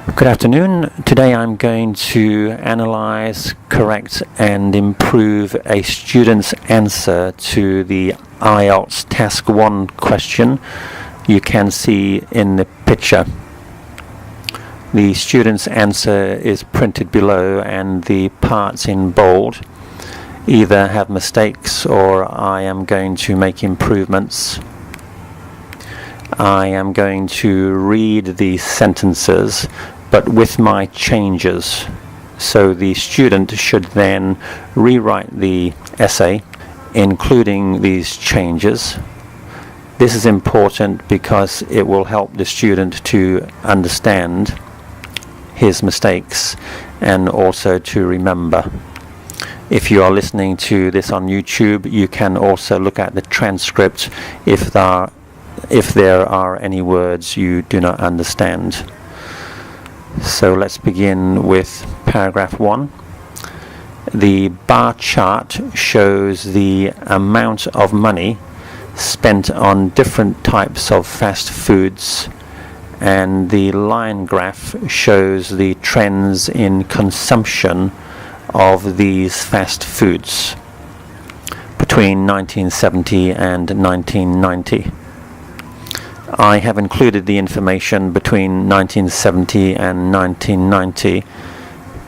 Good afternoon. Today I'm going to analyze, correct and improve a student's answer to the IELTS Task 1 question you can see in the picture. The student's answer is printed below and the parts in bold either have mistakes or I am going to make improvements. I am going to read the sentences but with my changes, so the student should then rewrite the essay including these changes. This is important because it will help the student to understand his mistakes and also to remember. If you are listening to this on YouTube, you can also look at the transcript if there are any words you do not understand. So let's begin with paragraph 1. The bar chart shows the amount of money spent on different types of fast foods, and the line graph shows the trends in consumption of these fast foods between 1970 and 1990. I have included the information between 1970 and 1990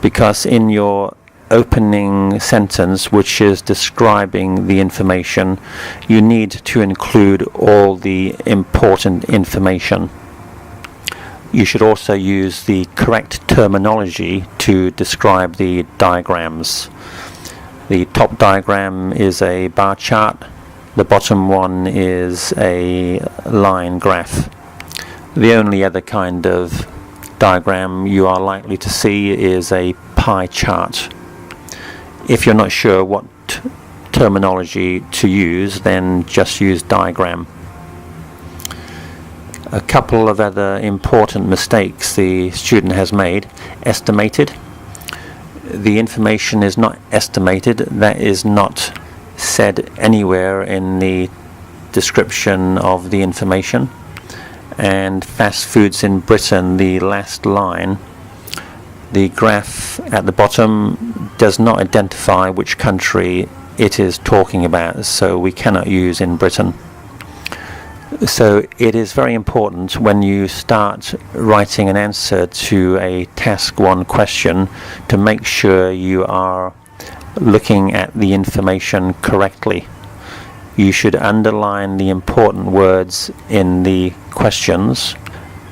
because in your opening sentence, which is describing the information, you need to include all the important information. You should also use the correct terminology to describe the diagrams. The top diagram is a bar chart. The bottom one is a line graph. The only other kind of diagram you are likely to see is a pie chart. If you're not sure what terminology to use, then just use diagram. A couple of other important mistakes the student has made. Estimated. The information is not estimated. That is not said anywhere in the description of the information. And fast foods in Britain, the last line, the graph at the bottom does not identify which country it is talking about, so we cannot use in Britain. So it is very important when you start writing an answer to a task 1 question to make sure you are looking at the information correctly. You should underline the important words in the questions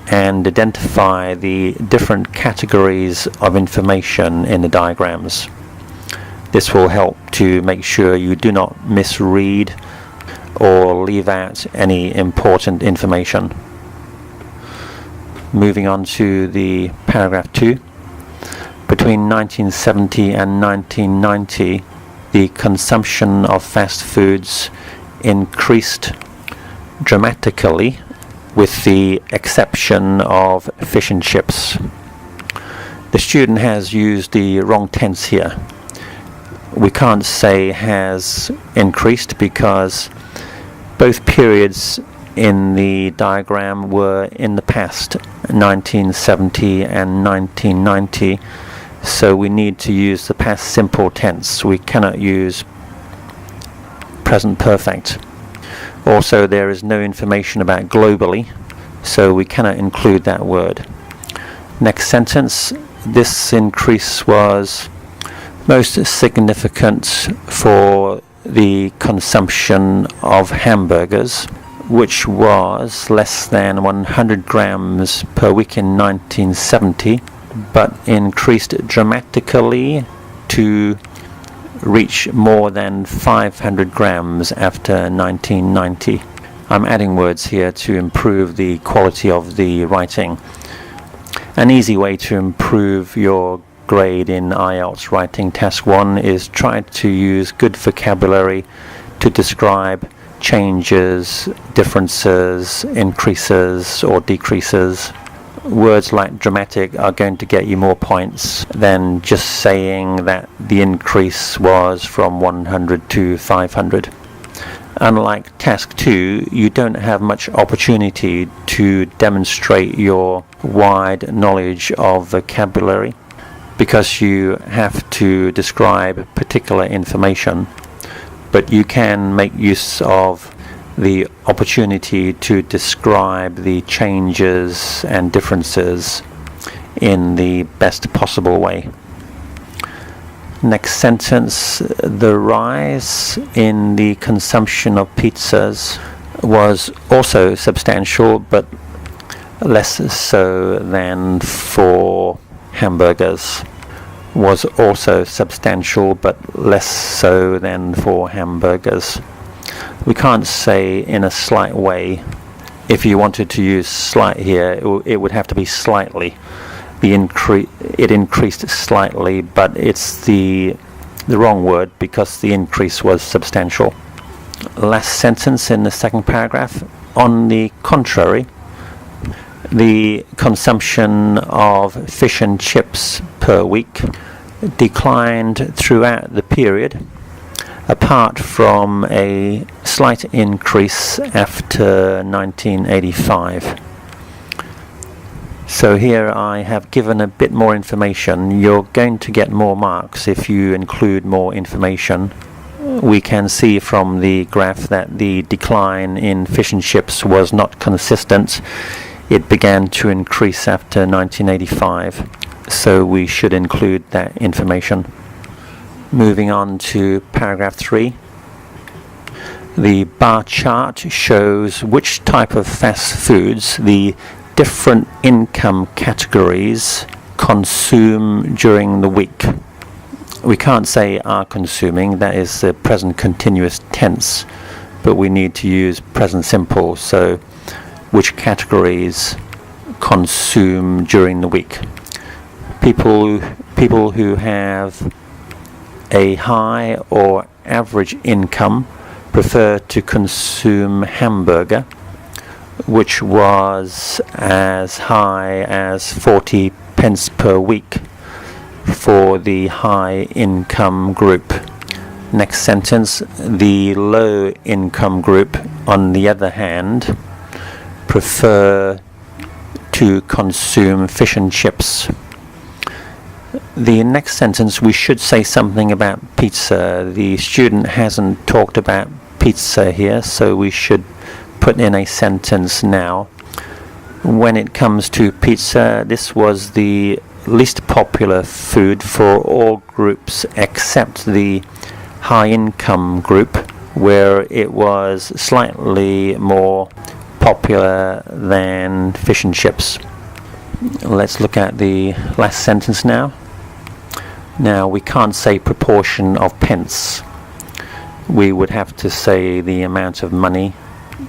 and identify the different categories of information in the diagrams. This will help to make sure you do not misread or leave out any important information. Moving on to the paragraph 2. Between 1970 and 1990, the consumption of fast foods increased dramatically, with the exception of fish and chips. The student has used the wrong tense here. We can't say has increased because both periods in the diagram were in the past, 1970 and 1990. So we need to use the past simple tense. We cannot use present perfect. Also, there is no information about globally, so we cannot include that word. Next sentence. This increase was most significant for the consumption of hamburgers, which was less than 100 grams per week in 1970, but increased dramatically to reach more than 500 grams after 1990. I'm adding words here to improve the quality of the writing. An easy way to improve your grade in IELTS writing task 1 is try to use good vocabulary to describe changes, differences, increases or decreases. Words like dramatic are going to get you more points than just saying that the increase was from 100 to 500. unlike task 2, you don't have much opportunity to demonstrate your wide knowledge of vocabulary because you have to describe particular information, but you can make use of the opportunity to describe the changes and differences in the best possible way. Next sentence, the rise in the consumption of pizzas was also substantial, but less so than for hamburgers. Was also substantial, but less so than for hamburgers. We can't say in a slight way. If you wanted to use slight here, it would have to be slightly. It increased slightly, but it's the wrong word because the increase was substantial. Last sentence in the second paragraph. On the contrary, the consumption of fish and chips per week declined throughout the period, apart from a slight increase after 1985. So here I have given a bit more information. You're going to get more marks if you include more information. We can see from the graph that the decline in fish and chips was not consistent. It began to increase after 1985, so we should include that information. Moving on to paragraph 3. The bar chart shows which type of fast foods the different income categories consume during the week. We can't say are consuming, that is the present continuous tense, but we need to use present simple, so which categories consume during the week. People who have a high or average income prefer to consume hamburger, which was as high as 40 pence per week for the high income group. Next sentence, the low income group, on the other hand, prefer to consume fish and chips. The next sentence, we should say something about pizza. The student hasn't talked about pizza here, so we should put in a sentence now. When it comes to pizza, this was the least popular food for all groups except the high income group, where it was slightly more popular than fish and chips. Let's look at the last sentence now. Now we can't say proportion of pence. We would have to say the amount of money.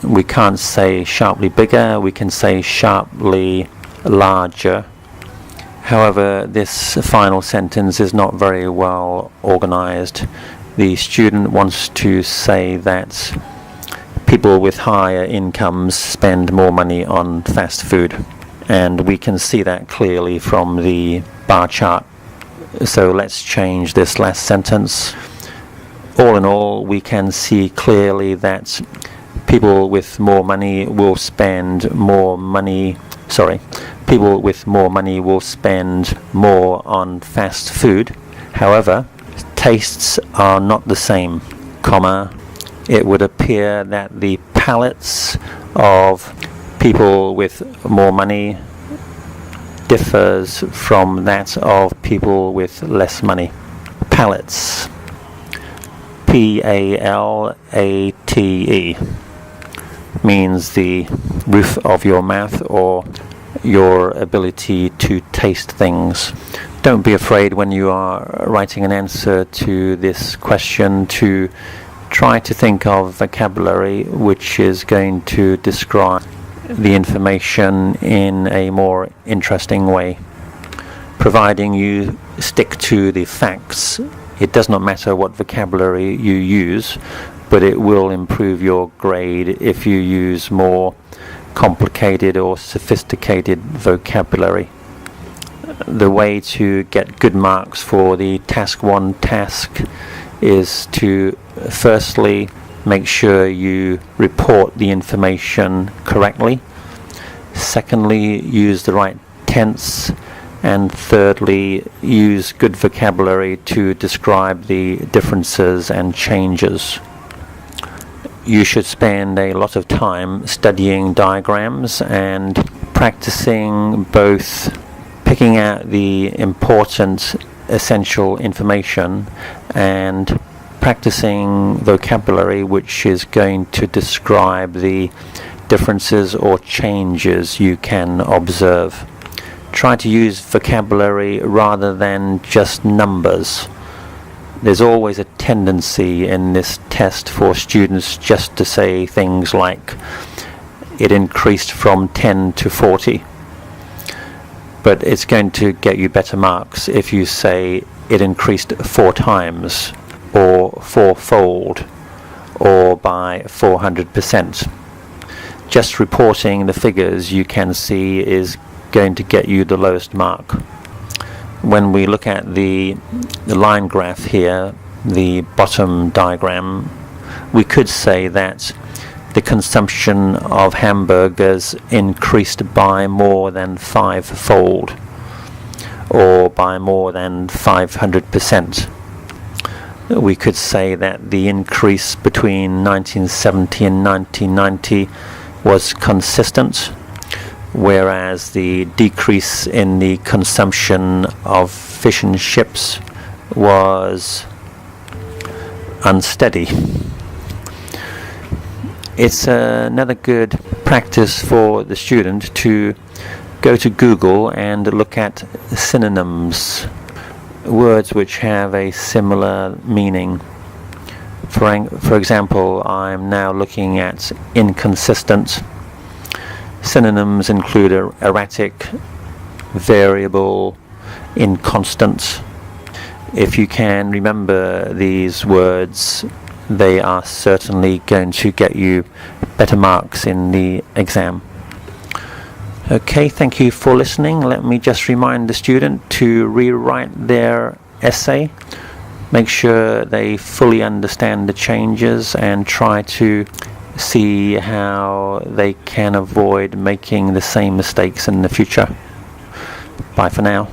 We can't say sharply bigger, we can say sharply larger. However, this final sentence is not very well organized. The student wants to say that people with higher incomes spend more money on fast food, and we can see that clearly from the bar chart. So let's change this last sentence. All in all, we can see clearly that people with more money will spend more money will spend more on fast food. However, tastes are not the same, it would appear that the palates of people with more money differs from that of people with less money. Palates, P-A-L-A-T-E, means the roof of your mouth or your ability to taste things. Don't be afraid when you are writing an answer to this question to try to think of vocabulary which is going to describe the information in a more interesting way. Providing you stick to the facts, it does not matter what vocabulary you use, but it will improve your grade if you use more complicated or sophisticated vocabulary. The way to get good marks for the task 1 task is to firstly make sure you report the information correctly. Secondly, use the right tense. And thirdly, use good vocabulary to describe the differences and changes. You should spend a lot of time studying diagrams and practicing both picking out the important essential information and practicing vocabulary which is going to describe the differences or changes you can observe. Try to use vocabulary rather than just numbers. There's always a tendency in this test for students just to say things like it increased from 10 to 40. But it's going to get you better marks if you say it increased 4 times or 4-fold or by 400%. Just reporting the figures you can see is going to get you the lowest mark. When we look at the line graph here, the bottom diagram, we could say that the consumption of hamburgers increased by more than 5-fold or by more than 500%. We could say that the increase between 1970 and 1990 was consistent, whereas the decrease in the consumption of fish and chips was unsteady. It's another good practice for the student to go to Google and look at synonyms, words which have a similar meaning. For example, I'm now looking at inconsistent. Synonyms include erratic, variable, inconstant. If you can remember these words, they are certainly going to get you better marks in the exam. Okay, thank you for listening. Let me just remind the student to rewrite their essay. Make sure they fully understand the changes and try to see how they can avoid making the same mistakes in the future. Bye for now.